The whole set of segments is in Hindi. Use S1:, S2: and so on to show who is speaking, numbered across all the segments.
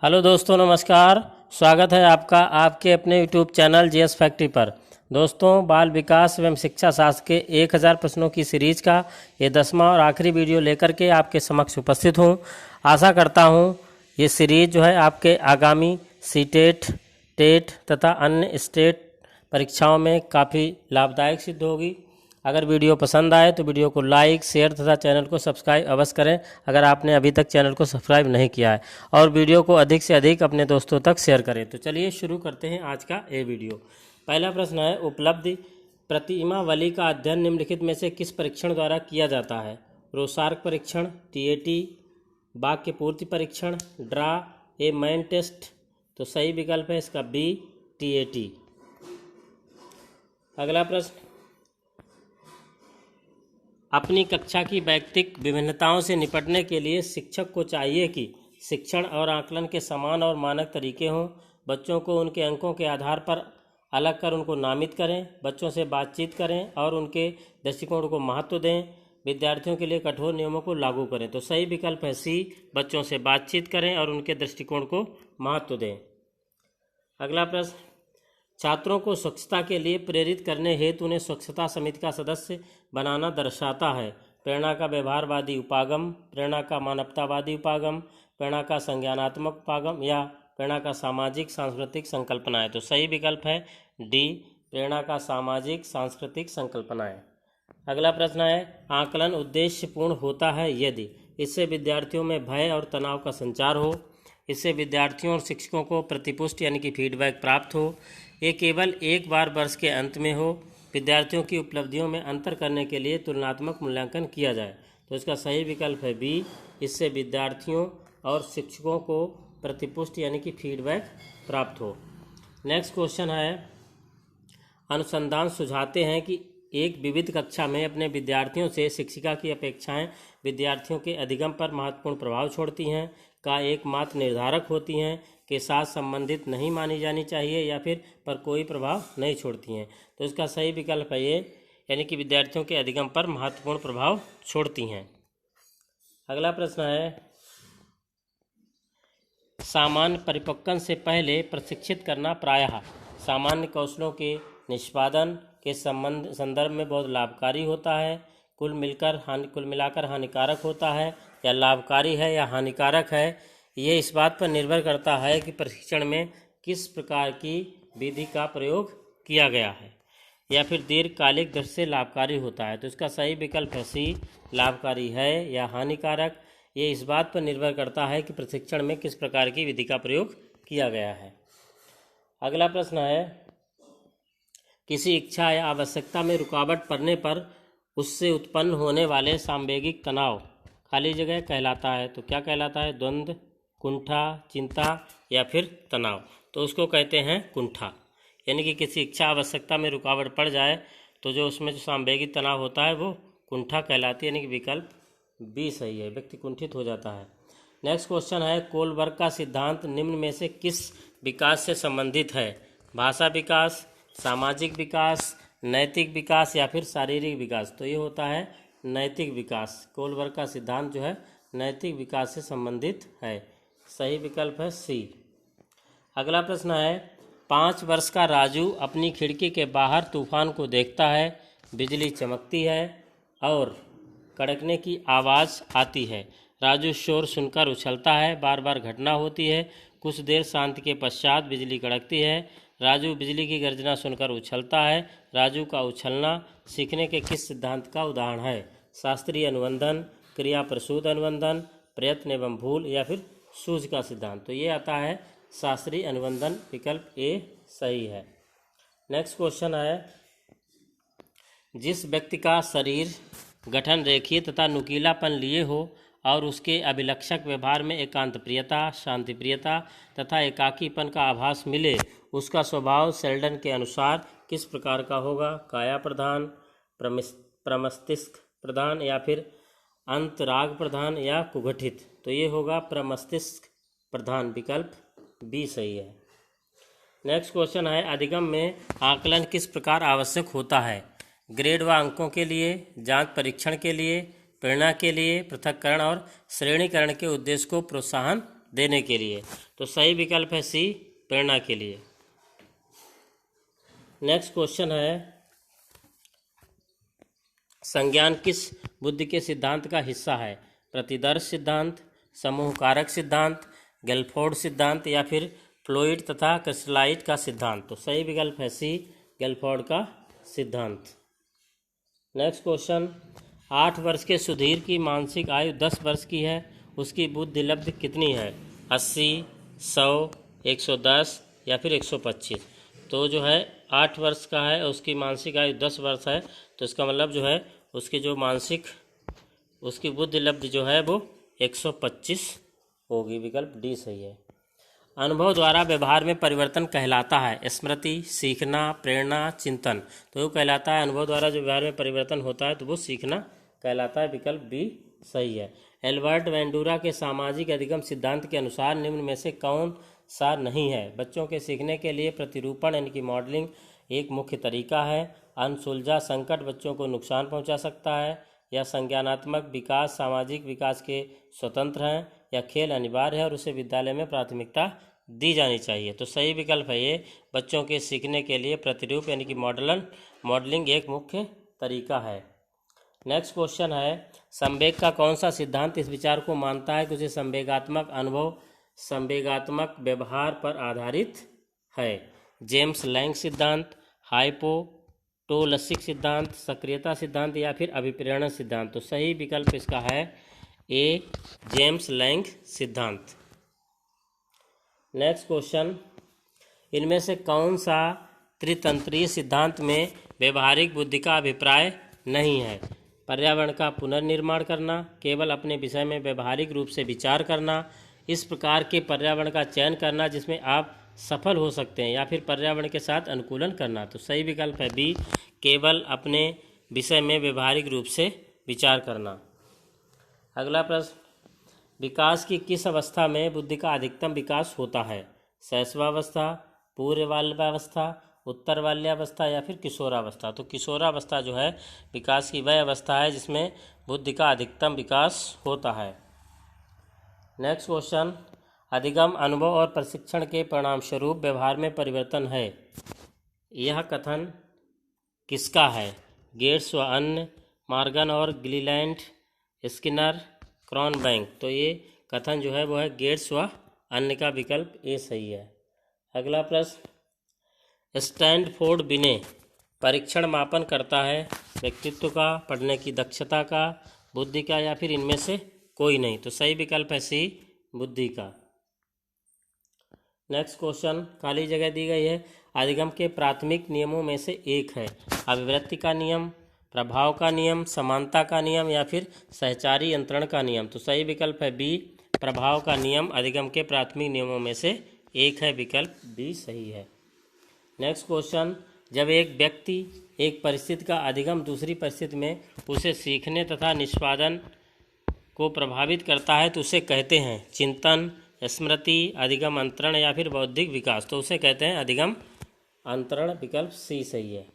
S1: हेलो दोस्तों, नमस्कार। स्वागत है आपका आपके अपने यूट्यूब चैनल जीएस फैक्ट्री पर। दोस्तों, बाल विकास एवं शिक्षा शास्त्र के 1000 प्रश्नों की सीरीज का ये 10वां और आखिरी वीडियो लेकर के आपके समक्ष उपस्थित हूँ। आशा करता हूँ ये सीरीज जो है आपके आगामी सीटेट, टेट तथा अन्य स्टेट परीक्षाओं में काफ़ी लाभदायक सिद्ध होगी। अगर वीडियो पसंद आए तो वीडियो को लाइक, शेयर तथा चैनल को सब्सक्राइब अवश्य करें अगर आपने अभी तक चैनल को सब्सक्राइब नहीं किया है, और वीडियो को अधिक से अधिक अपने दोस्तों तक शेयर करें। तो चलिए शुरू करते हैं आज का ये वीडियो। पहला प्रश्न है, उपलब्धि प्रतिमावली का अध्ययन निम्नलिखित में से किस परीक्षण द्वारा किया जाता है? रोसार्क परीक्षण, टीएटी, वाक्य पूर्ति परीक्षण, ड्रा ए मैन टेस्ट। तो सही विकल्प है इसका बी, टीएटी। अगला प्रश्न, अपनी कक्षा की वैयक्तिक विभिन्नताओं से निपटने के लिए शिक्षक को चाहिए कि शिक्षण और आकलन के समान और मानक तरीके हों, बच्चों को उनके अंकों के आधार पर अलग कर उनको नामित करें, बच्चों से बातचीत करें और उनके दृष्टिकोण को महत्व दें, विद्यार्थियों के लिए कठोर नियमों को लागू करें। तो सही विकल्प है सी, बच्चों से बातचीत करें और उनके दृष्टिकोण को महत्व दें। अगला प्रश्न, छात्रों को स्वच्छता के लिए प्रेरित करने हेतु उन्हें स्वच्छता समिति का सदस्य बनाना दर्शाता है? प्रेरणा का व्यवहारवादी उपागम, प्रेरणा का मानवतावादी उपागम, प्रेरणा का संज्ञानात्मक उपागम या प्रेरणा का सामाजिक सांस्कृतिक संकल्पनाएं। तो सही विकल्प है डी, प्रेरणा का सामाजिक सांस्कृतिक संकल्पनाएं। अगला प्रश्न है, आकलन उद्देश्यपूर्ण होता है यदि इससे विद्यार्थियों में भय और तनाव का संचार हो, इससे विद्यार्थियों और शिक्षकों को प्रतिपुष्टि यानी कि फीडबैक प्राप्त हो, ये केवल एक बार वर्ष के अंत में हो, विद्यार्थियों की उपलब्धियों में अंतर करने के लिए तुलनात्मक मूल्यांकन किया जाए। तो इसका सही विकल्प है बी, इससे विद्यार्थियों और शिक्षकों को प्रतिपुष्टि यानी कि फीडबैक प्राप्त हो। नेक्स्ट क्वेश्चन है, अनुसंधान सुझाते हैं कि एक विविध कक्षा में अपने विद्यार्थियों से शिक्षिका की अपेक्षाएं विद्यार्थियों के अधिगम पर महत्वपूर्ण प्रभाव छोड़ती हैं, का एकमात्र निर्धारक होती हैं, के साथ संबंधित नहीं मानी जानी चाहिए या फिर पर कोई प्रभाव नहीं छोड़ती हैं। तो इसका सही विकल्प है ये, यानी कि विद्यार्थियों के अधिगम पर महत्वपूर्ण प्रभाव छोड़ती हैं। अगला प्रश्न है, सामान्य परिपक्वन से पहले प्रशिक्षित करना प्रायः सामान्य कौशलों के निष्पादन के संदर्भ में बहुत लाभकारी होता है, कुल मिलाकर हानिकारक होता है, या लाभकारी है या हानिकारक है। ये इस बात पर निर्भर करता है कि प्रशिक्षण में किस प्रकार की विधि का प्रयोग किया गया है, या फिर दीर्घकालिक दृष्टि से लाभकारी होता है। तो इसका सही विकल्प है सी, लाभकारी है या हानिकारक। ये इस बात पर निर्भर करता है कि प्रशिक्षण में किस प्रकार की विधि का प्रयोग किया गया है। अगला प्रश्न है, किसी इच्छा या आवश्यकता में रुकावट पड़ने पर उससे उत्पन्न होने वाले सांवेगिक तनाव खाली जगह कहलाता है। तो क्या कहलाता है? द्वंद्व, कुंठा, चिंता या फिर तनाव। तो उसको कहते हैं कुंठा। यानी कि किसी इच्छा आवश्यकता में रुकावट पड़ जाए तो जो उसमें जो सांवेगिक तनाव होता है वो कुंठा कहलाती है, यानी कि विकल्प बी सही है, व्यक्ति कुंठित हो जाता है। नेक्स्ट क्वेश्चन है, कोलबर्ग का सिद्धांत निम्न में से किस विकास से संबंधित है? भाषा विकास, सामाजिक विकास, नैतिक विकास या फिर शारीरिक विकास। तो ये होता है नैतिक विकास। कोलबर्ग का सिद्धांत जो है नैतिक विकास से संबंधित है। सही विकल्प है सी। अगला प्रश्न है, 5 वर्ष का राजू अपनी खिड़की के बाहर तूफान को देखता है, बिजली चमकती है और कड़कने की आवाज़ आती है। राजू शोर सुनकर उछलता है, बार बार घटना होती है, कुछ देर शांति के पश्चात बिजली कड़कती है। राजू बिजली की गर्जना सुनकर उछलता है। राजू का उछलना सीखने के किस सिद्धांत का उदाहरण है? शास्त्रीय अनुबंधन, क्रिया प्रसूत अनुबंधन, प्रयत्न एवं भूल या फिर सूझ का सिद्धांत। तो ये आता है शास्त्रीय अनुबंधन, विकल्प ए सही है। नेक्स्ट क्वेश्चन है, जिस व्यक्ति का शरीर गठन रेखीय तथा नुकीलापन लिए हो और उसके अभिलक्षक व्यवहार में एकांत प्रियता, शांति प्रियता तथा एकाकीपन का आभास मिले, उसका स्वभाव सेल्डन के अनुसार किस प्रकार का होगा? काया प्रधान, प्रमस्तिष्क प्रधान या फिर अंतराग प्रधान या कुगठित। तो ये होगा प्रमस्तिष्क प्रधान, विकल्प बी सही है। नेक्स्ट क्वेश्चन है, अधिगम में आकलन किस प्रकार आवश्यक होता है? ग्रेड व अंकों के लिए, जांच परीक्षण के लिए, प्रेरणा के लिए, पृथक्करण और श्रेणीकरण के उद्देश्य को प्रोत्साहन देने के लिए। तो सही विकल्प है सी, प्रेरणा के लिए। नेक्स्ट क्वेश्चन है, संज्ञान किस बुद्धि के सिद्धांत का हिस्सा है? प्रतिदर्श सिद्धांत, समूह कारक सिद्धांत, गेलफोर्ड सिद्धांत या फिर फ्लूइड तथा क्रिस्टलाइट का सिद्धांत। तो सही विकल्प है सी, गेलफोर्ड का सिद्धांत। नेक्स्ट क्वेश्चन, 8 वर्ष के सुधीर की मानसिक आयु 10 वर्ष की है, उसकी बुद्धि लब्धि कितनी है? 80, 100, 110 या फिर 125। तो जो है 8 वर्ष का है, उसकी मानसिक आयु 10 वर्ष है, तो इसका मतलब जो है उसकी जो मानसिक उसकी बुद्धि लब्धि जो है वो 125 होगी। विकल्प डी सही है। अनुभव द्वारा व्यवहार में परिवर्तन कहलाता है? स्मृति, सीखना, प्रेरणा, चिंतन। तो वो कहलाता है, अनुभव द्वारा जो व्यवहार में परिवर्तन होता है तो वो सीखना कहलाता है। विकल्प बी सही है। एल्बर्ट वेंडूरा के सामाजिक अधिगम सिद्धांत के अनुसार निम्न में से कौन सा नहीं है? बच्चों के सीखने के लिए प्रतिरूपण यानी कि मॉडलिंग एक मुख्य तरीका है। अनसुलझा संकट बच्चों को नुकसान पहुंचा सकता है, या संज्ञानात्मक विकास सामाजिक विकास के स्वतंत्र हैं, या खेल अनिवार्य है और उसे विद्यालय में प्राथमिकता दी जानी चाहिए। तो सही विकल्प है ये, बच्चों के सीखने के लिए प्रतिरूप यानी कि मॉडलिंग एक मुख्य तरीका है। नेक्स्ट क्वेश्चन है, संवेग का कौन सा सिद्धांत इस विचार को मानता है कि उसे संवेगात्मक अनुभव संवेगात्मक व्यवहार पर आधारित है? जेम्स लैंग सिद्धांत, हाइपोटोलसिक सिद्धांत, सक्रियता सिद्धांत या फिर अभिप्रेरण सिद्धांत। तो सही विकल्प इसका है ए, जेम्स लैंग सिद्धांत। नेक्स्ट क्वेश्चन, इनमें से कौन सा त्रितंत्रीय सिद्धांत में व्यवहारिक बुद्धि का अभिप्राय नहीं है? पर्यावरण का पुनर्निर्माण करना, केवल अपने विषय में व्यवहारिक रूप से विचार करना, इस प्रकार के पर्यावरण का चयन करना जिसमें आप सफल हो सकते हैं, या फिर पर्यावरण के साथ अनुकूलन करना। तो सही विकल्प है बी, केवल अपने विषय में व्यवहारिक रूप से विचार करना। अगला प्रश्न, विकास की किस अवस्था में बुद्धि का अधिकतम विकास होता है? शैशवावस्था, पूर्व बाल्यावस्था, उत्तर बाल्यावस्था या फिर किशोरावस्था। तो किशोरावस्था जो है विकास की वह अवस्था है जिसमें बुद्धि का अधिकतम विकास होता है। नेक्स्ट क्वेश्चन, अधिगम अनुभव और प्रशिक्षण के परिणाम स्वरूप व्यवहार में परिवर्तन है, यह कथन किसका है? गेट्स व अन्य, मॉर्गन और ग्लीलैंड, स्किनर, क्रॉनबैंक। तो ये कथन जो है वो है गेट्स व अन्य का। विकल्प ए सही है। अगला प्रश्न, स्टैंडफोर्ड बिने परीक्षण मापन करता है व्यक्तित्व का, पढ़ने की दक्षता का, बुद्धि का या फिर इनमें से कोई नहीं। तो सही विकल्प है सी, बुद्धि का। नेक्स्ट क्वेश्चन, खाली जगह दी गई है, अधिगम के प्राथमिक नियमों में से एक है? अभिवृत्ति का नियम, प्रभाव का नियम, समानता का नियम या फिर सहचारी यंत्रण का नियम। तो सही विकल्प है बी, प्रभाव का नियम अधिगम के प्राथमिक नियमों में से एक है। विकल्प बी सही है। नेक्स्ट क्वेश्चन, जब एक व्यक्ति एक परिस्थिति का अधिगम दूसरी परिस्थिति में उसे सीखने तथा निष्पादन को प्रभावित करता है तो उसे कहते हैं चिंतन, स्मृति, अधिगम अंतरण या फिर बौद्धिक विकास। तो उसे कहते हैं अधिगम अंतरण। विकल्प सी सही है।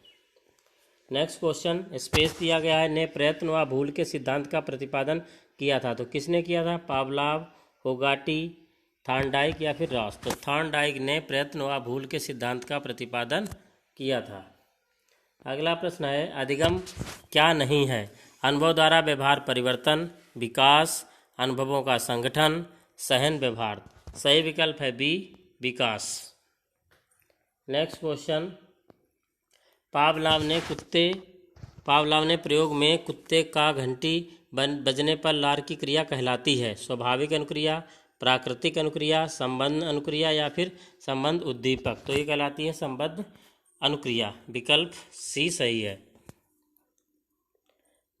S1: नेक्स्ट क्वेश्चन, स्पेस दिया गया है, ने प्रयत्न व भूल के सिद्धांत का प्रतिपादन किया था। तो किसने किया था? पावलाव, होगाटी, थॉर्नडाइक या फिर रॉस। तो थॉर्नडाइक ने प्रयत्न व भूल के सिद्धांत का प्रतिपादन किया था। अगला प्रश्न है, अधिगम क्या नहीं है? अनुभव द्वारा व्यवहार परिवर्तन, विकास, अनुभवों का संगठन, सहन व्यवहार। सही विकल्प है बी, विकास। नेक्स्ट क्वेश्चन, पावलाव ने प्रयोग में कुत्ते का घंटी बजने पर लार की क्रिया कहलाती है? स्वाभाविक अनुक्रिया, प्राकृतिक अनुक्रिया, संबंध अनुक्रिया या फिर संबंध उद्दीपक। तो ये कहलाती है संबंध अनुक्रिया। विकल्प सी सही है।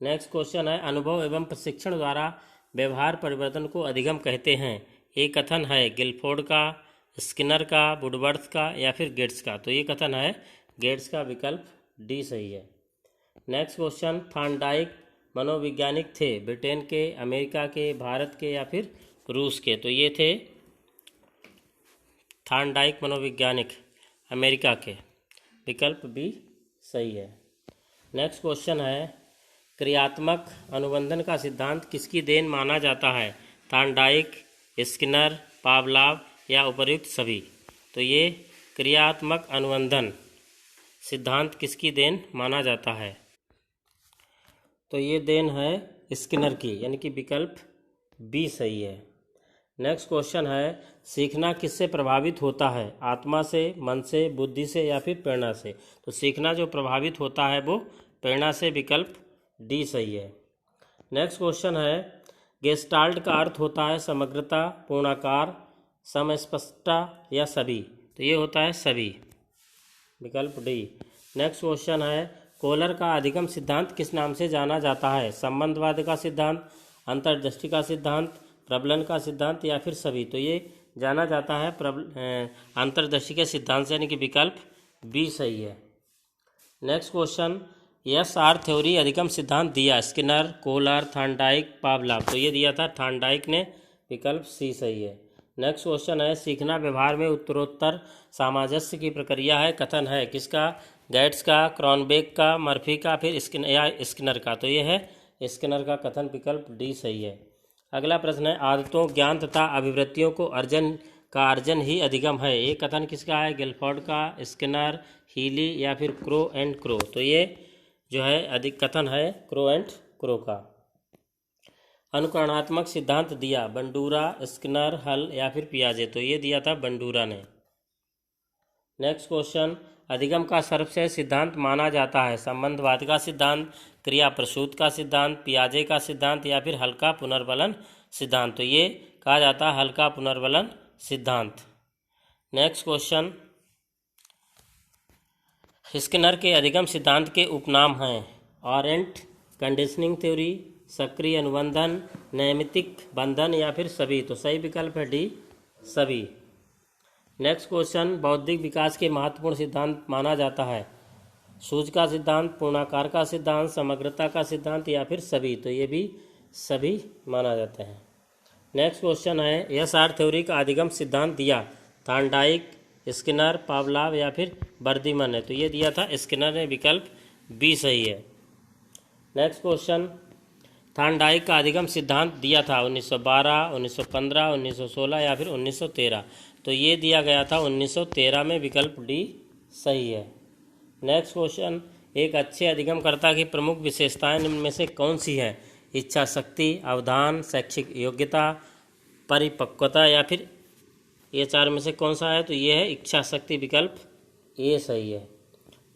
S1: नेक्स्ट क्वेश्चन है, अनुभव एवं प्रशिक्षण द्वारा व्यवहार परिवर्तन को अधिगम कहते हैं? एक कथन है गिलफोर्ड का, स्किनर का, वुडवर्थ का या फिर गेट्स का। तो ये कथन है गेट्स का। विकल्प डी सही है। नेक्स्ट क्वेश्चन, थॉर्नडाइक मनोवैज्ञानिक थे ब्रिटेन के, अमेरिका के, भारत के या फिर रूस के। तो ये थे थॉर्नडाइक मनोवैज्ञानिक अमेरिका के। विकल्प बी सही है। नेक्स्ट क्वेश्चन है, क्रियात्मक अनुबंधन का सिद्धांत किसकी देन माना जाता है? थॉर्नडाइक, स्किनर, पावलाव या उपर्युक्त सभी। तो ये क्रियात्मक अनुबंधन सिद्धांत किसकी देन माना जाता है? तो ये देन है स्किनर की, यानी कि विकल्प बी सही है। नेक्स्ट क्वेश्चन है, सीखना किससे प्रभावित होता है? आत्मा से, मन से, बुद्धि से या फिर प्रेरणा से? तो सीखना जो प्रभावित होता है वो प्रेरणा से, विकल्प डी सही है। नेक्स्ट क्वेश्चन है, गेस्टाल्ट का अर्थ होता है समग्रता, पूर्णाकार, समस्पष्टता या सभी? तो ये होता है सभी, विकल्प डी। नेक्स्ट क्वेश्चन है, कोहलर का अधिगम सिद्धांत किस नाम से जाना जाता है? संबंधवाद का सिद्धांत, अंतर्दृष्टि का सिद्धांत, प्रबलन का सिद्धांत या फिर सभी? तो ये जाना जाता है अंतर्दृष्टि के सिद्धांत से, यानी कि विकल्प बी सही है। Next question, S R theory अधिगम सिद्धांत दिया स्किनर, कोहलर, थॉर्नडाइक, पावलाव? तो ये दिया था थॉर्नडाइक ने, विकल्प सी सही है। नेक्स्ट क्वेश्चन है, सीखना व्यवहार में उत्तरोत्तर सामंजस्य की प्रक्रिया है, कथन है किसका? गेट्स का, क्रॉनबेक का, मर्फी का, फिर स्किनर का? तो ये है स्किनर का कथन, विकल्प डी सही है। अगला प्रश्न है, आदतों, ज्ञान तथा अभिवृत्तियों को अर्जन ही अधिगम है, ये कथन किसका है? गिलफोर्ड का, स्किनर, हीली या फिर क्रो एंड क्रो? तो ये जो है अधिक कथन है क्रो एंड क्रो का। अनुकरणात्मक सिद्धांत दिया बंडूरा, स्किनर, हल या फिर पियाजे? तो ये दिया था बंडूरा ने। नेक्स्ट क्वेश्चन, अधिगम का सर्वश्रेष्ठ सिद्धांत माना जाता है? संबंधवाद का सिद्धांत, क्रिया प्रसूत का सिद्धांत, पियाजे का सिद्धांत या फिर हल्का पुनर्बलन सिद्धांत? तो ये कहा जाता है हल्का पुनर्बलन सिद्धांत। नेक्स्ट क्वेश्चन, स्किनर के अधिगम सिद्धांत के उपनाम हैं ऑरेंट कंडीशनिंग थ्योरी, सक्रिय अनुबंधन, नैमित्तिक बंधन या फिर सभी? तो सही विकल्प है डी सभी। नेक्स्ट क्वेश्चन, बौद्धिक विकास के महत्वपूर्ण सिद्धांत माना जाता है? सूझ का सिद्धांत, पूर्णाकार का सिद्धांत, समग्रता का सिद्धांत या फिर सभी? तो ये भी सभी माना जाता है। नेक्स्ट क्वेश्चन है, एस आर थ्योरी का अधिगम सिद्धांत दिया थॉर्नडाइक, स्किनर, पावलाव या फिर बर्दिमन है? तो ये दिया था स्किनर ने, विकल्प बी सही है। नेक्स्ट क्वेश्चन, थॉर्नडाइक का अधिगम सिद्धांत दिया था 1912, 1915, 1916 या फिर 1913? तो ये दिया गया था 1913 में, विकल्प डी सही है। नेक्स्ट क्वेश्चन, एक अच्छे अधिगमकर्ता की प्रमुख विशेषताएं निम्न में से कौन सी है? इच्छा शक्ति, अवधान, शैक्षिक योग्यता, परिपक्वता या फिर ये चार में से कौन सा है? तो ये है इच्छा शक्ति, विकल्प ए सही है।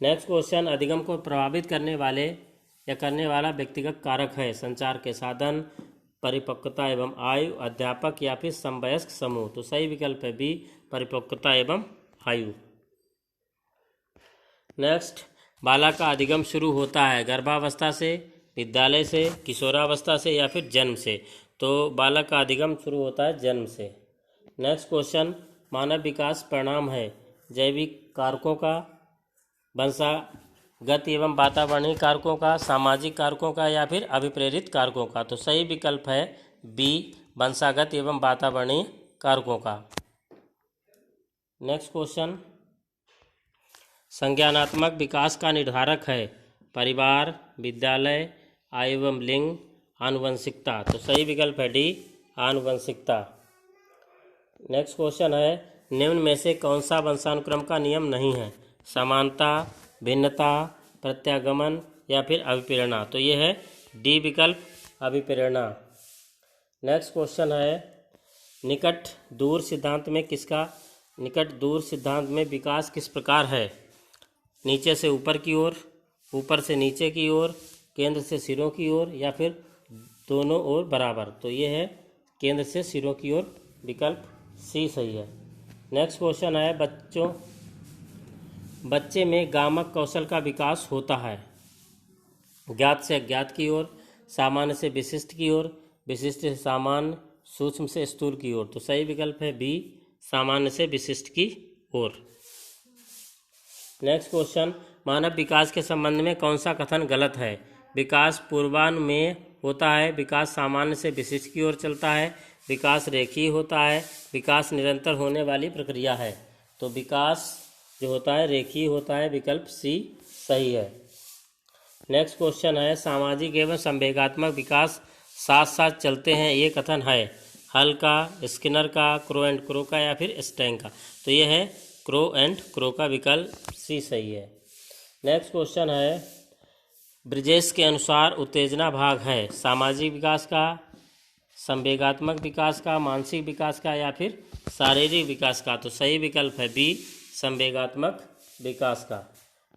S1: नेक्स्ट क्वेश्चन, अधिगम को प्रभावित करने वाले या करने वाला व्यक्तिगत कारक है? संचार के साधन, परिपक्वता एवं आयु, अध्यापक या फिर समवयस्क समूह? तो सही विकल्प है बी, परिपक्वता एवं आयु। नेक्स्ट, बालक का अधिगम शुरू होता है गर्भावस्था से, विद्यालय से, किशोरावस्था से या फिर जन्म से? तो बालक का अधिगम शुरू होता है जन्म से। नेक्स्ट क्वेश्चन, मानव विकास परिणाम है जैविक कारकों का, वंशागत एवं वातावरणीय कारकों का, सामाजिक कारकों का या फिर अभिप्रेरित कारकों का? तो सही विकल्प है बी, वंशागत एवं वातावरणीय कारकों का। नेक्स्ट क्वेश्चन, संज्ञानात्मक विकास का निर्धारक है परिवार, विद्यालय, आयु एवं लिंग, आनुवंशिकता? तो सही विकल्प है डी, आनुवंशिकता। नेक्स्ट क्वेश्चन है, निम्न में से कौन सा वंशानुक्रम का नियम नहीं है? समानता, भिन्नता, प्रत्यागमन या फिर अभिप्रेरणा? तो ये है डी विकल्प, अभिप्रेरणा। नेक्स्ट क्वेश्चन है, निकट दूर सिद्धांत में विकास किस प्रकार है? नीचे से ऊपर की ओर, ऊपर से नीचे की ओर, केंद्र से सिरों की ओर या फिर दोनों ओर बराबर? तो ये है केंद्र से सिरों की ओर, विकल्प सी सही है। नेक्स्ट क्वेश्चन है, बच्चे में गामक कौशल का विकास होता है ज्ञात से अज्ञात की ओर, सामान्य से विशिष्ट की ओर, विशिष्ट से सामान्य, सूक्ष्म से स्थूल की ओर? तो सही विकल्प है बी, सामान्य से विशिष्ट की ओर। नेक्स्ट क्वेश्चन, मानव विकास के संबंध में कौन सा कथन गलत है? विकास पूर्वानुमेय होता है, विकास सामान्य से विशिष्ट की ओर चलता है, विकास रेखीय होता है, विकास निरंतर होने वाली प्रक्रिया है? तो विकास जो होता है रेखीय होता है, विकल्प सी सही है। नेक्स्ट क्वेश्चन है, सामाजिक एवं संवेगात्मक विकास साथ साथ चलते हैं, ये कथन है? हल का, स्किनर का, क्रो एंड क्रो का या फिर स्टैंग का। तो ये है क्रो एंड क्रो का, विकल्प सी सही है। नेक्स्ट क्वेश्चन है, ब्रिजेश के अनुसार उत्तेजना भाग है सामाजिक विकास का, संवेगात्मक विकास का, मानसिक विकास का या फिर शारीरिक विकास का। तो सही विकल्प है बी, संवेगात्मक विकास का।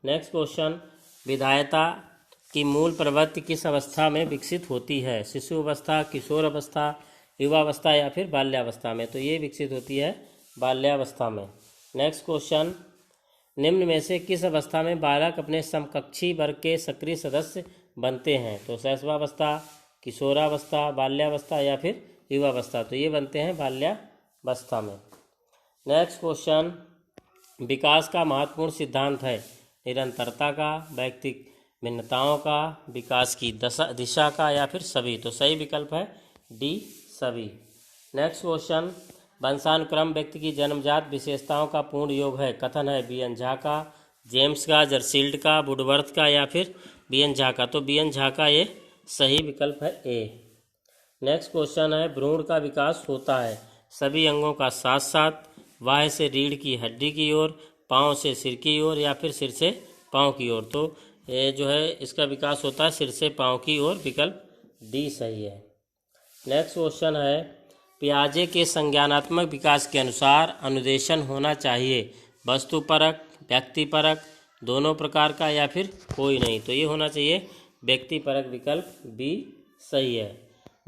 S1: नेक्स्ट क्वेश्चन, विधायता की मूल प्रवृत्ति किस अवस्था में विकसित होती है? शिशु अवस्था, किशोर अवस्था, युवावस्था या फिर बाल्यावस्था में। तो ये विकसित होती है बाल्यावस्था में। नेक्स्ट क्वेश्चन, निम्न में से किस अवस्था में बालक अपने समकक्षी वर्ग के सक्रिय सदस्य बनते हैं? तो शैशवावस्था, किशोरावस्था, बाल्यावस्था या फिर युवावस्था। तो ये बनते हैं बाल्यावस्था में। नेक्स्ट क्वेश्चन, विकास का महत्वपूर्ण सिद्धांत है निरंतरता का, व्यक्तिगत भिन्नताओं का, विकास की दिशा का या फिर सभी। तो सही विकल्प है डी, सभी। नेक्स्ट क्वेश्चन, वंशानुक्रम व्यक्ति की जन्मजात विशेषताओं का पूर्ण योग है। कथन है बी एन झा का, जेम्स का, जर्सील्ड का, वुडवर्थ का या फिर बी एन झा का। तो बी एन झा का ये सही विकल्प है ए। नेक्स्ट क्वेश्चन है, भ्रूण का विकास होता है सभी अंगों का साथ साथ, बाह्य से रीढ़ की हड्डी की ओर, पाँव से सिर की ओर या फिर सिर से पाँव की ओर। तो ये जो है इसका विकास होता है सिर से पाँव की ओर, विकल्प डी सही है। नेक्स्ट क्वेश्चन है, पियाजे के संज्ञानात्मक विकास के अनुसार अनुदेशन होना चाहिए वस्तुपरक, व्यक्तिपरक, दोनों प्रकार का या फिर कोई नहीं। तो ये होना चाहिए व्यक्तिपरक, विकल्प बी सही है।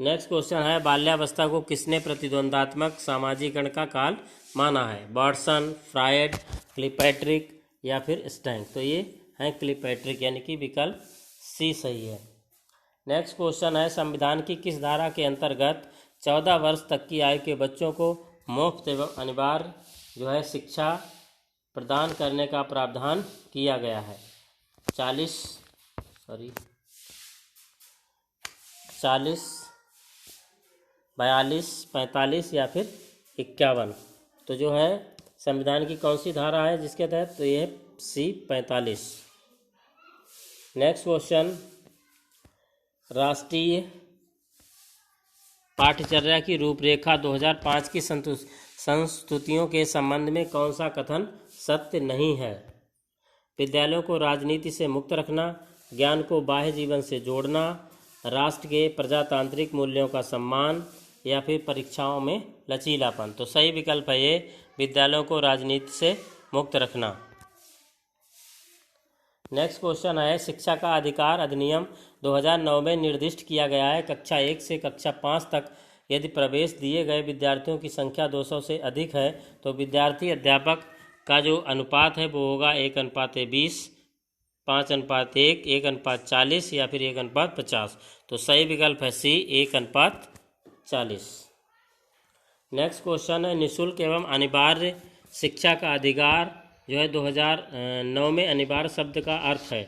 S1: नेक्स्ट क्वेश्चन है, बाल्यावस्था को किसने प्रतिद्वंदात्मक सामाजिकरण का काल माना है? वाटसन, फ्रायड, क्लिपैट्रिक या फिर स्टैंग। तो ये है क्लिपैट्रिक, यानी कि विकल्प सी सही है। नेक्स्ट क्वेश्चन है, संविधान की किस धारा के अंतर्गत 14 वर्ष तक की आयु के बच्चों को मुफ्त एवं अनिवार्य जो है शिक्षा प्रदान करने का प्रावधान किया गया है? 40, 42, 45 या फिर 51। तो जो है संविधान की कौन सी धारा है जिसके तहत? तो ये है सी, 45। नेक्स्ट क्वेश्चन, राष्ट्रीय पाठ्यचर्या की रूपरेखा 2005 की संस्तुतियों के संबंध में कौन सा कथन सत्य नहीं है? विद्यालयों को राजनीति से मुक्त रखना, ज्ञान को बाह्य जीवन से जोड़ना, राष्ट्र के प्रजातांत्रिक मूल्यों का सम्मान या फिर परीक्षाओं में लचीलापन। तो सही विकल्प है ये, विद्यालयों को राजनीति से मुक्त रखना। नेक्स्ट क्वेश्चन है, शिक्षा का अधिकार अधिनियम 2009 में निर्दिष्ट किया गया है कक्षा 1 से कक्षा 5 तक यदि प्रवेश दिए गए विद्यार्थियों की संख्या 200 से अधिक है तो विद्यार्थी अध्यापक का जो अनुपात है वो होगा 1:20, 5:1, 1:40 या फिर 1:50। तो सही विकल्प है सी, 1:40। नेक्स्ट क्वेश्चन है, निःशुल्क एवं अनिवार्य शिक्षा का अधिकार जो है 2009 में अनिवार्य शब्द का अर्थ है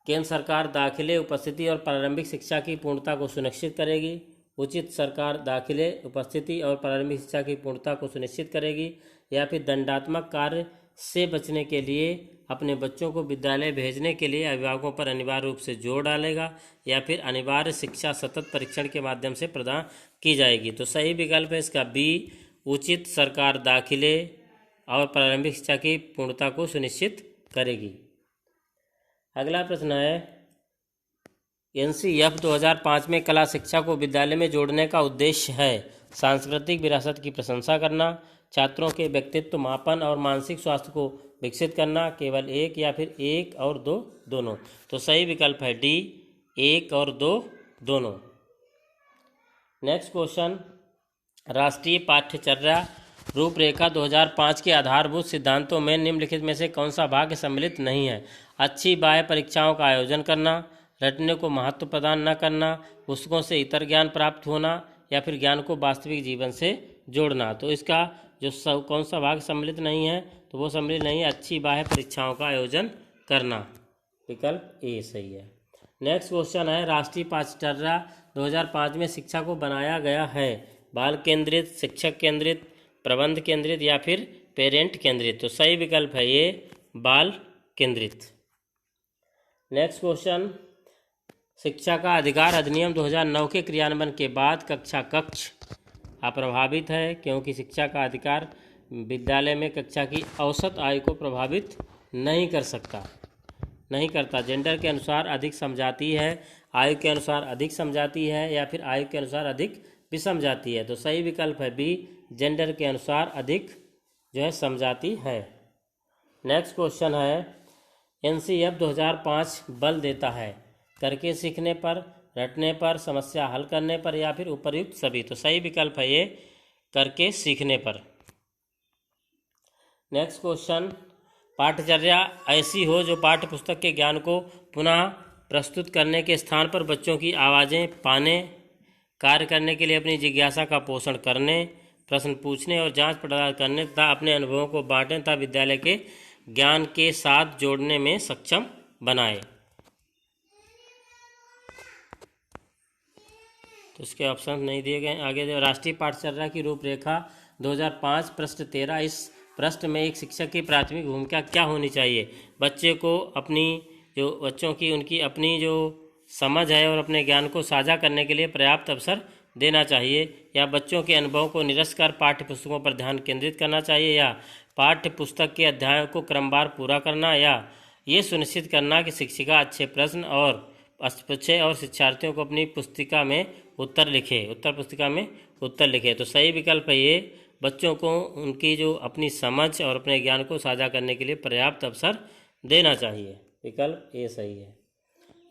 S1: केंद्र सरकार दाखिले, उपस्थिति और प्रारंभिक शिक्षा की पूर्णता को सुनिश्चित करेगी। उचित सरकार दाखिले, उपस्थिति और प्रारंभिक शिक्षा की पूर्णता को सुनिश्चित करेगी या फिर दंडात्मक कार्य से बचने के लिए अपने बच्चों को विद्यालय भेजने के लिए अभिभावकों पर अनिवार्य रूप से जोर डालेगा या फिर अनिवार्य शिक्षा सतत परीक्षण के माध्यम से प्रदान की जाएगी। तो सही विकल्प है इसका बी, उचित सरकार दाखिले और प्रारंभिक शिक्षा की पूर्णता को सुनिश्चित करेगी। अगला प्रश्न है, NCF 2005 में कला शिक्षा को विद्यालय में जोड़ने का उद्देश्य है सांस्कृतिक विरासत की प्रशंसा करना, छात्रों के व्यक्तित्व मापन और मानसिक स्वास्थ्य को विकसित करना, केवल एक या फिर एक और दो, दोनों। तो सही विकल्प है डी, एक और दो, दोनों। नेक्स्ट क्वेश्चन, राष्ट्रीय पाठ्यचर्या रूपरेखा 2005 के आधारभूत सिद्धांतों में निम्नलिखित में से कौन सा भाग सम्मिलित नहीं है? अच्छी बाह्य परीक्षाओं का आयोजन करना, रटने को महत्व प्रदान न करना, पुस्तकों से इतर ज्ञान प्राप्त होना या फिर ज्ञान को वास्तविक जीवन से जोड़ना। तो इसका जो कौन सा भाग सम्मिलित नहीं है? तो वो सम्मिलित नहीं है अच्छी बाह्य परीक्षाओं का आयोजन करना, विकल्प ए सही है। नेक्स्ट क्वेश्चन है, राष्ट्रीय पाठ्यचर्या 2005 में शिक्षा को बनाया गया है बाल केंद्रित, शिक्षक केंद्रित, प्रबंध केंद्रित या फिर पेरेंट केंद्रित। तो सही विकल्प है ये, बाल केंद्रित। नेक्स्ट क्वेश्चन, शिक्षा का अधिकार अधिनियम 2009 के क्रियान्वयन के बाद कक्षा कक्ष अप्रभावित है क्योंकि शिक्षा का अधिकार विद्यालय में कक्षा की औसत आयु को प्रभावित नहीं कर सकता, नहीं करता। जेंडर के अनुसार अधिक समझाती है, आयु के अनुसार अधिक समझाती है या फिर आयु के अनुसार अधिक भी समझाती है। तो सही विकल्प है बी, जेंडर के अनुसार अधिक जो है समझाती है। नेक्स्ट क्वेश्चन है, एनसीएफ 2005 बल देता है करके सीखने पर, रटने पर, समस्या हल करने पर या फिर उपर्युक्त सभी। तो सही विकल्प है ये, करके सीखने पर। नेक्स्ट क्वेश्चन, पाठचर्या ऐसी हो जो पाठ्य पुस्तक के ज्ञान को पुनः प्रस्तुत करने के स्थान पर बच्चों की आवाज़ें पाने, कार्य करने के लिए अपनी जिज्ञासा का पोषण करने, प्रश्न पूछने और जांच पड़ताल करने तथा अपने अनुभवों को बांटने तथा विद्यालय के ज्ञान के साथ जोड़ने में सक्षम बनाए। तो इसके ऑप्शन नहीं दिए गए। आगे जो राष्ट्रीय पाठचर्या की रूपरेखा 2005 पृष्ठ 13, इस पृष्ठ में एक शिक्षक की प्राथमिक भूमिका क्या होनी चाहिए? बच्चे को अपनी जो बच्चों की उनकी अपनी जो समझ है और अपने ज्ञान को साझा करने के लिए पर्याप्त अवसर देना चाहिए, या बच्चों के अनुभवों को निरस्त कर पाठ्य पुस्तकों पर ध्यान केंद्रित करना चाहिए, या पाठ्य पुस्तक के अध्यायों को क्रमवार पूरा करना, या ये सुनिश्चित करना कि शिक्षिका अच्छे प्रश्न और पूछे और शिक्षार्थियों को अपनी पुस्तिका में उत्तर लिखे। तो सही विकल्प है ये, बच्चों को उनकी जो अपनी समझ और अपने ज्ञान को साझा करने के लिए पर्याप्त अवसर देना चाहिए। विकल्प ए सही है।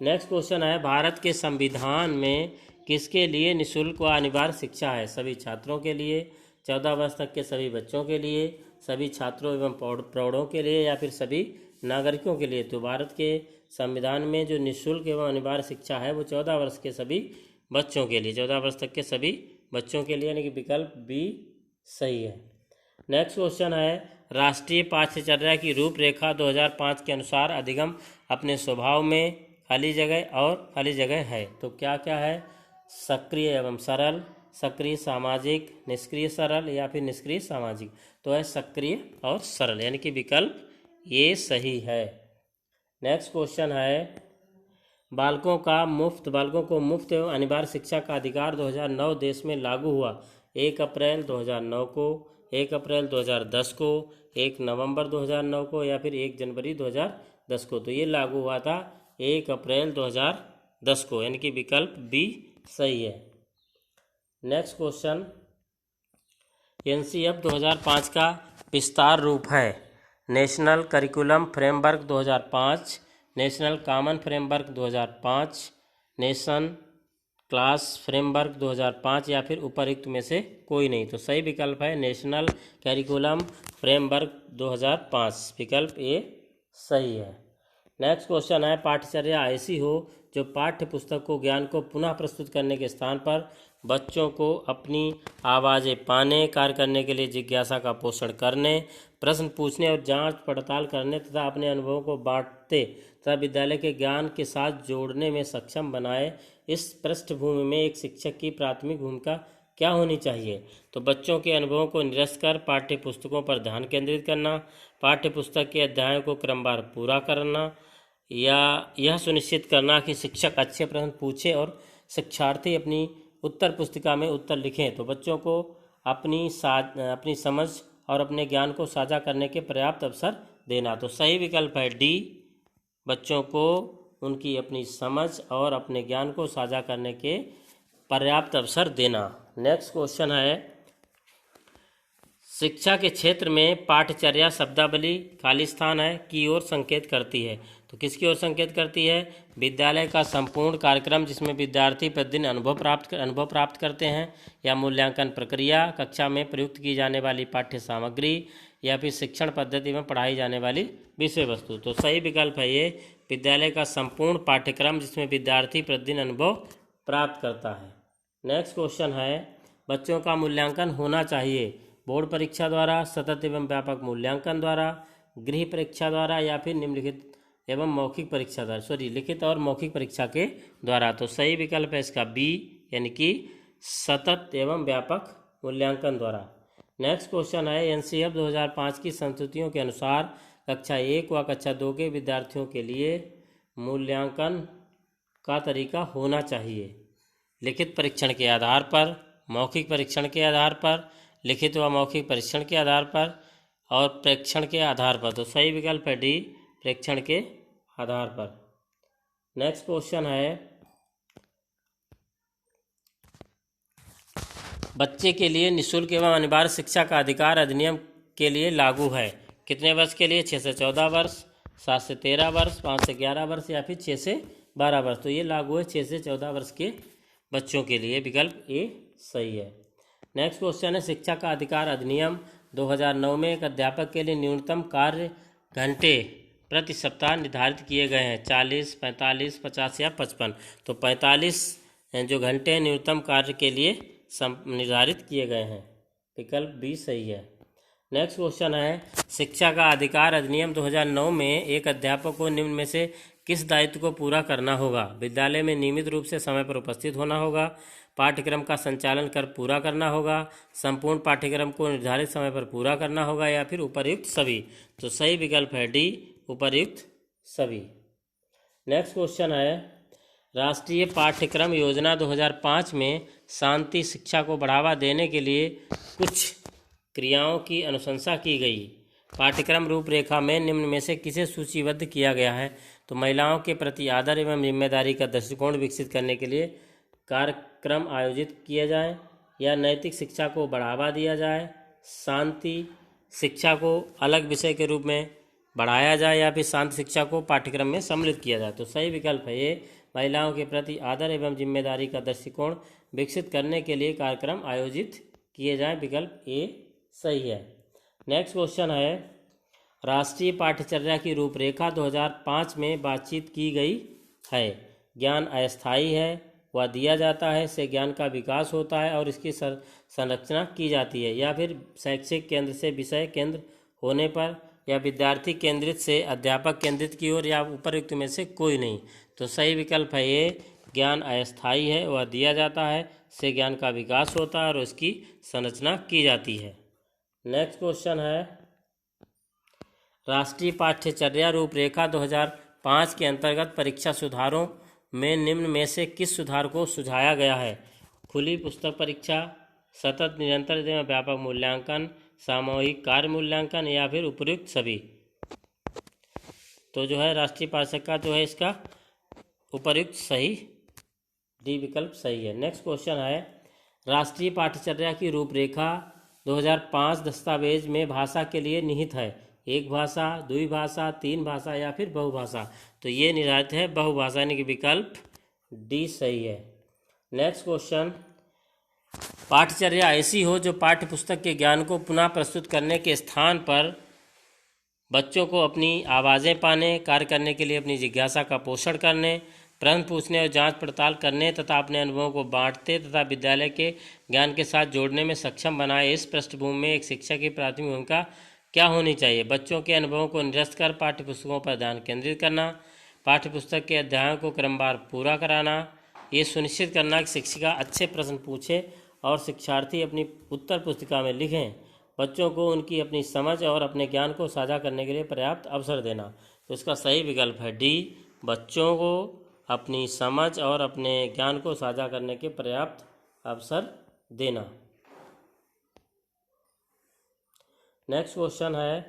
S1: नेक्स्ट क्वेश्चन है, भारत के संविधान में किसके लिए निःशुल्क व अनिवार्य शिक्षा है? सभी छात्रों के लिए, 14 वर्ष तक के सभी बच्चों के लिए, सभी छात्रों एवं प्रौढ़ों के लिए या फिर सभी नागरिकों के लिए। तो भारत के संविधान में जो निःशुल्क एवं अनिवार्य शिक्षा है वो 14 वर्ष के सभी बच्चों के लिए, 14 वर्ष तक के सभी बच्चों के लिए, यानी कि विकल्प बी सही है। नेक्स्ट क्वेश्चन है, राष्ट्रीय पाठ्यचर्या की रूपरेखा 2005 के अनुसार अधिगम अपने स्वभाव में खाली जगह है। तो क्या क्या है? सक्रिय एवं सरल, सक्रिय सामाजिक, निष्क्रिय सरल या फिर निष्क्रिय सामाजिक। तो है सक्रिय और सरल, यानी कि विकल्प ये सही है। नेक्स्ट क्वेश्चन है, बालकों को मुफ्त एवं अनिवार्य शिक्षा का अधिकार 2009 देश में लागू हुआ 1 अप्रैल 2009 को, 1 अप्रैल 2010 को, 1 नवंबर 2009 को या फिर 1 जनवरी 2010 को। तो ये लागू हुआ था 1 अप्रैल 2010 को, यानी कि विकल्प बी सही है। नेक्स्ट क्वेश्चन, एनसीएफ 2005 का विस्तार रूप है national curriculum framework 2005, national common framework 2005, nation class framework 2005 या फिर उपर्युक्त में से कोई नहीं। तो सही विकल्प है नेशनल करिकुलम फ्रेमवर्क 2005, विकल्प ए सही है। नेक्स्ट क्वेश्चन है, पाठ्यचर्या ऐसी हो जो पाठ्य पुस्तक को ज्ञान को पुनः प्रस्तुत करने के स्थान पर बच्चों को अपनी आवाज़ें पाने, कार्य करने के लिए जिज्ञासा का पोषण करने, प्रश्न पूछने और जांच पड़ताल करने तथा अपने अनुभवों को बांटते तथा विद्यालय के ज्ञान के साथ जोड़ने में सक्षम बनाए। इस पृष्ठभूमि में एक शिक्षक की प्राथमिक भूमिका क्या होनी चाहिए? तो बच्चों के अनुभवों को निरस्त कर पाठ्य पुस्तकों पर ध्यान केंद्रित करना, पाठ्य पुस्तक के अध्यायों को क्रमवार पूरा करना, या यह सुनिश्चित करना कि शिक्षक अच्छे प्रश्न पूछे और शिक्षार्थी अपनी उत्तर पुस्तिका में उत्तर लिखें। तो बच्चों को अपनी समझ और अपने ज्ञान को साझा करने के पर्याप्त अवसर देना। तो सही विकल्प है डी, बच्चों को उनकी अपनी समझ और अपने ज्ञान को साझा करने के पर्याप्त अवसर देना। नेक्स्ट क्वेश्चन है, शिक्षा के क्षेत्र में पाठ्यचर्या शब्दावली खाली स्थान है की ओर संकेत करती है। तो किसकी ओर संकेत करती है? विद्यालय का संपूर्ण कार्यक्रम जिसमें विद्यार्थी प्रतिदिन अनुभव प्राप्त करते हैं, या मूल्यांकन प्रक्रिया, कक्षा में प्रयुक्त की जाने वाली पाठ्य सामग्री या फिर शिक्षण पद्धति में पढ़ाई जाने वाली विषय वस्तु। तो सही विकल्प है ये, विद्यालय का संपूर्ण पाठ्यक्रम जिसमें विद्यार्थी प्रतिदिन अनुभव प्राप्त करता है। नेक्स्ट क्वेश्चन है, बच्चों का मूल्यांकन होना चाहिए बोर्ड परीक्षा द्वारा, सतत एवं व्यापक मूल्यांकन द्वारा, गृह परीक्षा द्वारा या फिर निम्नलिखित एवं मौखिक परीक्षा द्वारा, लिखित और मौखिक परीक्षा के द्वारा। तो सही विकल्प है इसका बी, यानी कि सतत एवं व्यापक मूल्यांकन द्वारा। नेक्स्ट क्वेश्चन है, एनसीएफ 2005 की संस्तुतियों के अनुसार कक्षा 1 व कक्षा 2 के विद्यार्थियों के लिए मूल्यांकन का तरीका होना चाहिए लिखित परीक्षण के आधार पर, मौखिक परीक्षण के आधार पर, लिखित व मौखिक परीक्षण के आधार पर और प्रेक्षण के आधार पर। तो सही विकल्प है डी, प्रेक्षण के आधार पर। नेक्स्ट क्वेश्चन है, बच्चे के लिए निःशुल्क एवं अनिवार्य शिक्षा का अधिकार अधिनियम के लिए लागू है। कितने वर्ष के लिए? 6 से 14 वर्ष, 7 से 13 वर्ष, 5 से 11 वर्ष या फिर 6 से 12 वर्ष। तो ये लागू है 6 से 14 वर्ष के बच्चों के लिए। विकल्प ए सही है। नेक्स्ट क्वेश्चन है, शिक्षा का अधिकार अधिनियम 2009 में एक अध्यापक के लिए न्यूनतम कार्य घंटे प्रति सप्ताह निर्धारित किए गए हैं। 40, 45, 50 या 55। तो 45 जो घंटे हैं न्यूनतम कार्य के लिए निर्धारित किए गए हैं। विकल्प बी सही है। नेक्स्ट क्वेश्चन है, शिक्षा का अधिकार अधिनियम 2009 में एक अध्यापक को निम्न में से किस दायित्व को पूरा करना होगा? विद्यालय में नियमित रूप से समय पर उपस्थित होना होगा, पाठ्यक्रम का संचालन कर पूरा करना होगा, संपूर्ण पाठ्यक्रम को निर्धारित समय पर पूरा करना होगा या फिर उपर्युक्त सभी। तो सही विकल्प है डी, उपर्युक्त सभी। नेक्स्ट क्वेश्चन है, राष्ट्रीय पाठ्यक्रम योजना 2005 में शांति शिक्षा को बढ़ावा देने के लिए कुछ क्रियाओं की अनुशंसा की गई। पाठ्यक्रम रूपरेखा में निम्न में से किसे सूचीबद्ध किया गया है? तो महिलाओं के प्रति आदर एवं जिम्मेदारी का दृष्टिकोण विकसित करने के लिए कार्यक्रम आयोजित किए जाएं, या नैतिक शिक्षा को बढ़ावा दिया जाए, शांति शिक्षा को अलग विषय के रूप में बढ़ाया जाए या फिर शांति शिक्षा को पाठ्यक्रम में सम्मिलित किया जाए। तो सही विकल्प है ये, महिलाओं के प्रति आदर एवं जिम्मेदारी का दृष्टिकोण विकसित करने के लिए कार्यक्रम आयोजित किए जाएं। विकल्प ए सही है। नेक्स्ट क्वेश्चन है, राष्ट्रीय पाठ्यचर्या की रूपरेखा 2005 में बातचीत की गई है। ज्ञान अस्थायी है, वह दिया जाता है, से ज्ञान का विकास होता है और इसकी संरचना की जाती है, या फिर शैक्षिक केंद्र से विषय केंद्र होने पर, या विद्यार्थी केंद्रित से अध्यापक केंद्रित की ओर, या उपर्युक्त में से कोई नहीं। तो सही विकल्प है ये, ज्ञान अस्थायी है, वह दिया जाता है, से ज्ञान का विकास होता है और उसकी संरचना की जाती है। नेक्स्ट क्वेश्चन है, राष्ट्रीय पाठ्यचर्या रूपरेखा 2005 के अंतर्गत परीक्षा सुधारों में निम्न में से किस सुधार को सुझाया गया है? खुली पुस्तक परीक्षा, सतत निरंतर एवं व्यापक मूल्यांकन, सामूहिक कार्य मूल्यांकन या फिर उपयुक्त सभी। तो जो है राष्ट्रीय पाठ्यचर्या जो है इसका उपयुक्त सही, डी विकल्प सही है। नेक्स्ट क्वेश्चन है, राष्ट्रीय पाठ्यचर्या की रूपरेखा 2005 दस्तावेज में भाषा के लिए निहित है। एक भाषा, द्विभाषा, तीन भाषा या फिर बहुभाषा। तो ये निर्धारित है बहुभाषा, यानी कि विकल्प डी सही है। नेक्स्ट क्वेश्चन, पाठ्यचर्या ऐसी हो जो पाठ्य पुस्तक के ज्ञान को पुनः प्रस्तुत करने के स्थान पर बच्चों को अपनी आवाज़ें पाने, कार्य करने के लिए अपनी जिज्ञासा का पोषण करने, प्रश्न पूछने और जांच पड़ताल करने तथा अपने अनुभवों को बांटते तथा विद्यालय के ज्ञान के साथ जोड़ने में सक्षम बनाए। इस पृष्ठभूमि में एक शिक्षक की प्राथमिक भूमिका क्या होनी चाहिए? बच्चों के अनुभवों को निरस्त कर पाठ्यपुस्तकों पर ध्यान केंद्रित करना, पाठ्यपुस्तक के अध्यायों को क्रमवार पूरा कराना, ये सुनिश्चित करना कि शिक्षिका अच्छे प्रश्न पूछे और शिक्षार्थी अपनी उत्तर पुस्तिका में लिखें, बच्चों को उनकी अपनी समझ और अपने ज्ञान को साझा करने के लिए पर्याप्त अवसर देना। तो इसका सही विकल्प है डी, बच्चों को अपनी समझ और अपने ज्ञान को साझा करने के पर्याप्त अवसर देना। नेक्स्ट क्वेश्चन है,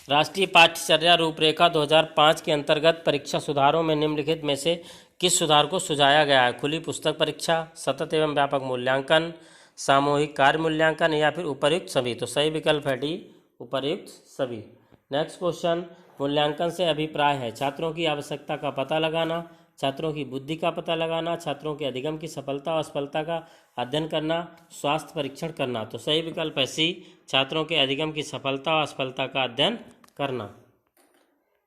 S1: राष्ट्रीय पाठ्यचर्या रूपरेखा 2005 के अंतर्गत परीक्षा सुधारों में निम्नलिखित में से किस सुधार को सुझाया गया है? खुली पुस्तक परीक्षा, सतत एवं व्यापक मूल्यांकन, सामूहिक कार्य मूल्यांकन या फिर उपर्युक्त सभी। तो सही विकल्प है डी, उपर्युक्त सभी। नेक्स्ट क्वेश्चन, मूल्यांकन से अभिप्राय है छात्रों की आवश्यकता का पता लगाना, छात्रों की बुद्धि का पता लगाना, छात्रों के अधिगम की सफलता और असफलता का अध्ययन करना, स्वास्थ्य परीक्षण करना। तो सही विकल्प है सी, छात्रों के अधिगम की सफलता और असफलता का अध्ययन करना।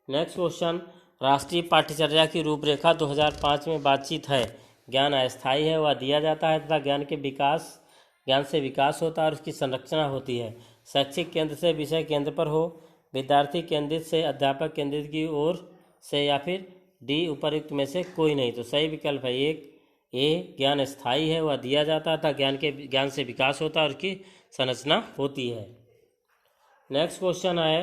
S1: नेक्स्ट क्वेश्चन, राष्ट्रीय पाठ्यचर्या की रूपरेखा 2005 में बातचीत है। ज्ञान अस्थायी है, वह दिया जाता है तथा ज्ञान से विकास होता है और उसकी संरचना होती है। शैक्षिक केंद्र से विषय केंद्र पर हो, विद्यार्थी केंद्रित से अध्यापक केंद्रित की ओर से या फिर डी, उपर्युक्त में से कोई नहीं। तो सही विकल्प है ए, ज्ञान स्थायी है, वह दिया जाता था, ज्ञान से विकास होता है और उसकी संरचना होती है। नेक्स्ट क्वेश्चन है,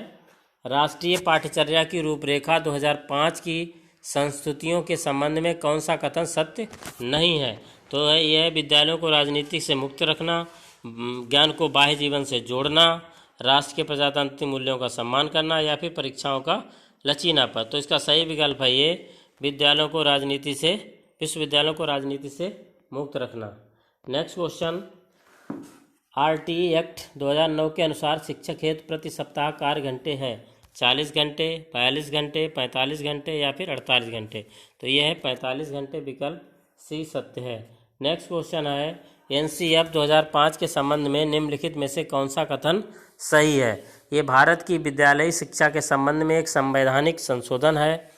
S1: राष्ट्रीय पाठ्यचर्या की रूपरेखा 2005 की संस्तुतियों के संबंध में कौन सा कथन सत्य नहीं है? तो यह है विद्यालयों को राजनीति से मुक्त रखना, ज्ञान को बाह्य जीवन से जोड़ना, राष्ट्र के प्रजातांत्रिक मूल्यों का सम्मान करना, या फिर परीक्षाओं का लचीलापन। तो इसका सही विकल्प है ये, विश्वविद्यालयों को राजनीति से मुक्त रखना। नेक्स्ट क्वेश्चन, आरटीई एक्ट 2009 के अनुसार शिक्षक हेतु प्रति सप्ताह कार्य घंटे हैं 40 घंटे, 42 घंटे, 45 घंटे या फिर 48 घंटे। तो यह है 45 घंटे, विकल्प सी सत्य है। नेक्स्ट क्वेश्चन है, एनसीएफ 2005 के संबंध में निम्नलिखित में से कौन सा कथन सही है? ये भारत की विद्यालयी शिक्षा के संबंध में एक संवैधानिक संशोधन है।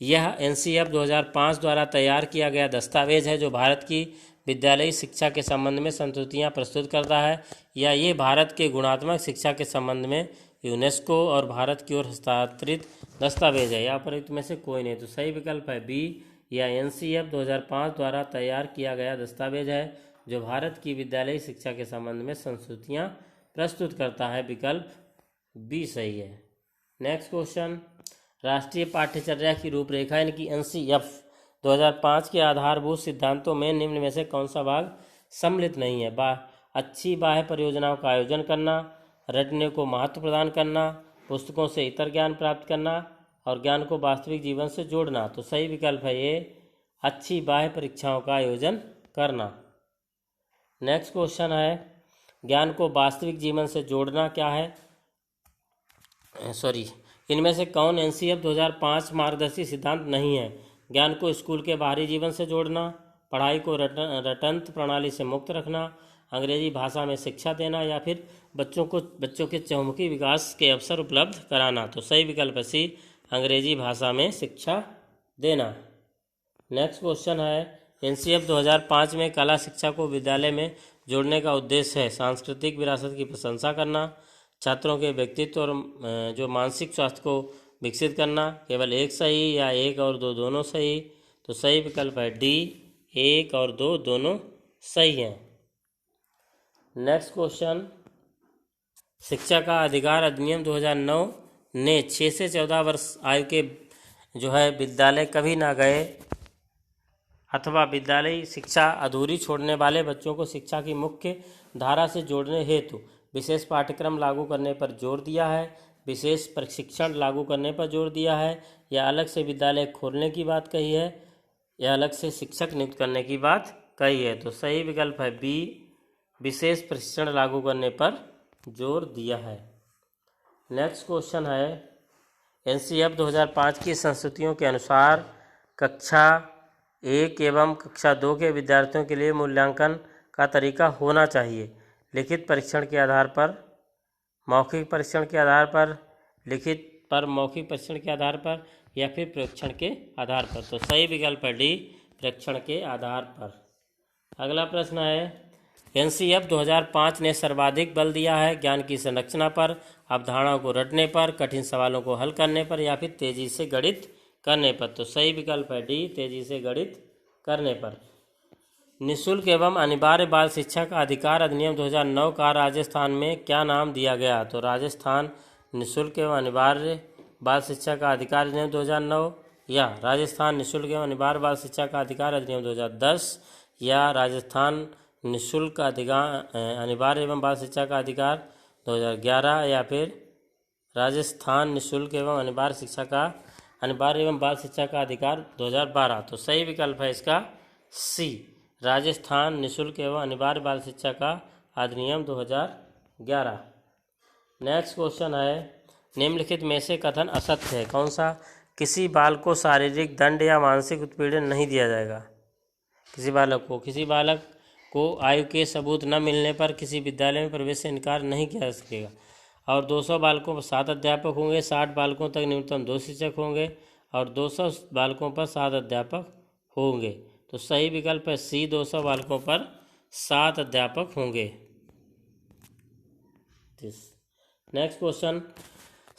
S1: यह एनसीएफ 2005 द्वारा तैयार किया गया दस्तावेज है जो भारत की विद्यालयी शिक्षा के संबंध में संस्तुतियाँ प्रस्तुत करता है, या ये भारत के गुणात्मक शिक्षा के संबंध में यूनेस्को और भारत की ओर हस्तांतरित दस्तावेज है। यहाँ पर इसमें से कोई नहीं, तो सही विकल्प है बी, या एनसीएफ 2005 द्वारा तैयार किया गया दस्तावेज है जो भारत की विद्यालयी शिक्षा के संबंध में संस्तुतियाँ प्रस्तुत करता है, विकल्प बी सही है। नेक्स्ट क्वेश्चन, राष्ट्रीय पाठ्यचर्या की रूपरेखा यानी कि एनसीएफ 2005 के आधारभूत सिद्धांतों में निम्न में से कौन सा भाग सम्मिलित नहीं है? अच्छी बाह्य परियोजनाओं का आयोजन करना, रटने को महत्व प्रदान करना, पुस्तकों से इतर ज्ञान प्राप्त करना और ज्ञान को वास्तविक जीवन से जोड़ना। तो सही विकल्प है ये, अच्छी बाह्य परीक्षाओं का आयोजन करना। नेक्स्ट क्वेश्चन है, ज्ञान को वास्तविक जीवन से जोड़ना क्या है? इनमें से कौन एनसीएफ 2005 मार्गदर्शी सिद्धांत नहीं है? ज्ञान को स्कूल के बाहरी जीवन से जोड़ना, पढ़ाई को रटंत प्रणाली से मुक्त रखना, अंग्रेजी भाषा में शिक्षा देना, या फिर बच्चों के चहुमुखी विकास के अवसर उपलब्ध कराना। तो सही विकल्प है सी, अंग्रेजी भाषा में शिक्षा देना। नेक्स्ट क्वेश्चन है, एनसीएफ 2005 में कला शिक्षा को विद्यालय में जोड़ने का उद्देश्य है सांस्कृतिक विरासत की प्रशंसा करना, छात्रों के व्यक्तित्व और जो मानसिक स्वास्थ्य को विकसित करना। केवल एक सही या एक और दो दोनों सही? तो सही विकल्प है डी, एक और दो दोनों सही हैं। नेक्स्ट क्वेश्चन, शिक्षा का अधिकार अधिनियम 2009 ने 6 से 14 वर्ष आयु के विद्यालय कभी ना गए अथवा विद्यालयी शिक्षा अधूरी छोड़ने वाले बच्चों को शिक्षा की मुख्य धारा से जोड़ने हेतु विशेष पाठ्यक्रम लागू करने पर जोर दिया है, विशेष प्रशिक्षण लागू करने पर जोर दिया है, या अलग से विद्यालय खोलने की बात कही है, या अलग से शिक्षक नियुक्त करने की बात कही है। तो सही विकल्प है बी, विशेष प्रशिक्षण लागू करने पर जोर दिया है। नेक्स्ट क्वेश्चन है, एनसीएफ 2005 की संस्तुतियों के अनुसार कक्षा 1 एवं कक्षा 2 के विद्यार्थियों के लिए मूल्यांकन का तरीका होना चाहिए लिखित परीक्षण के आधार पर, मौखिक परीक्षण के आधार पर, मौखिक परीक्षण के आधार पर, या फिर प्रेक्षण के आधार पर। तो सही विकल्प है डी, प्रेक्षण के आधार पर। अगला प्रश्न है, एनसीएफ 2005 ने सर्वाधिक बल दिया है ज्ञान की संरचना पर, अवधारणाओं को रटने पर, कठिन सवालों को हल करने पर, या फिर तेजी से गणित करने पर। तो सही विकल्प है डी, तेजी से गणित करने पर। निःशुल्क एवं अनिवार्य बाल शिक्षा का अधिकार अधिनियम 2009 का राजस्थान में क्या नाम दिया गया? तो राजस्थान निःशुल्क एवं अनिवार्य बाल शिक्षा का अधिकार अधिनियम 2009, या राजस्थान निःशुल्क एवं अनिवार्य बाल शिक्षा का अधिकार अधिनियम 2010, या राजस्थान निःशुल्क अनिवार्य एवं बाल शिक्षा का अधिकार 2011, या फिर राजस्थान निःशुल्क एवं अनिवार्य एवं बाल शिक्षा का अधिकार 2012। तो सही विकल्प है इसका सी, राजस्थान निःशुल्क एवं अनिवार्य बाल शिक्षा का अधिनियम 2011। नेक्स्ट क्वेश्चन है, निम्नलिखित में से कथन असत्य है? कौन सा? किसी बाल को शारीरिक दंड या मानसिक उत्पीड़न नहीं दिया जाएगा। किसी बालक को आयु के सबूत न मिलने पर किसी विद्यालय में प्रवेश से इनकार नहीं किया जा सकेगा। और 200 बालकों पर 7 अध्यापक होंगे, 60 बालकों तक न्यूनतम 2 शिक्षक होंगे और 200 बालकों पर 7 अध्यापक होंगे। तो सही विकल्प है सी, 200 बालकों पर 7 अध्यापक होंगे। नेक्स्ट क्वेश्चन,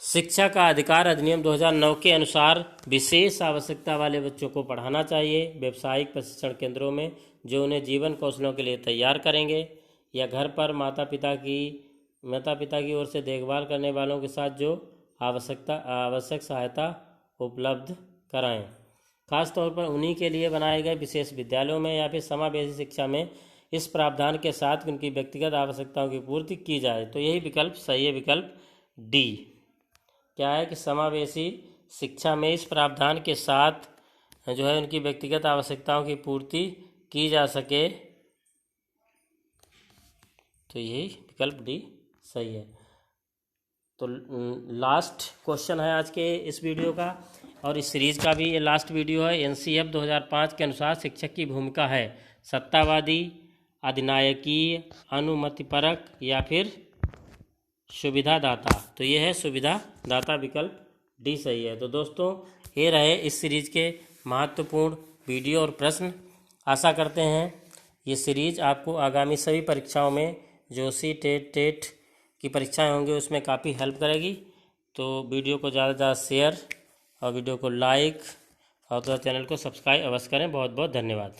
S1: शिक्षा का अधिकार अधिनियम 2009 के अनुसार विशेष आवश्यकता वाले बच्चों को पढ़ाना चाहिए व्यावसायिक प्रशिक्षण केंद्रों में जो उन्हें जीवन कौशलों के लिए तैयार करेंगे, या घर पर माता पिता की ओर से देखभाल करने वालों के साथ जो आवश्यक सहायता उपलब्ध कराएं। खास तौर पर उन्हीं के लिए बनाए गए विशेष विद्यालयों में या फिर समावेशी शिक्षा में इस प्रावधान के साथ उनकी व्यक्तिगत आवश्यकताओं की पूर्ति की जाए। तो यही विकल्प सही है, विकल्प डी। क्या है कि समावेशी शिक्षा में इस प्रावधान के साथ जो है उनकी व्यक्तिगत आवश्यकताओं की पूर्ति की जा सके, तो यही विकल्प डी सही है। तो लास्ट क्वेश्चन है आज के इस वीडियो का, और इस सीरीज का भी ये लास्ट वीडियो है। एनसीएफ 2005 के अनुसार शिक्षक की भूमिका है सत्तावादी, अधिनायकीय, अनुमतिपरक या फिर सुविधादाता। तो ये है सुविधादाता, विकल्प डी सही है। तो दोस्तों ये रहे इस सीरीज के महत्वपूर्ण वीडियो और प्रश्न। आशा करते हैं ये सीरीज आपको आगामी सभी परीक्षाओं में जो सी टेट की परीक्षाएं होंगी उसमें काफ़ी हेल्प करेगी। तो वीडियो को ज़्यादा से ज़्यादा शेयर और वीडियो को लाइक और चैनल को सब्सक्राइब अवश्य करें। बहुत बहुत धन्यवाद।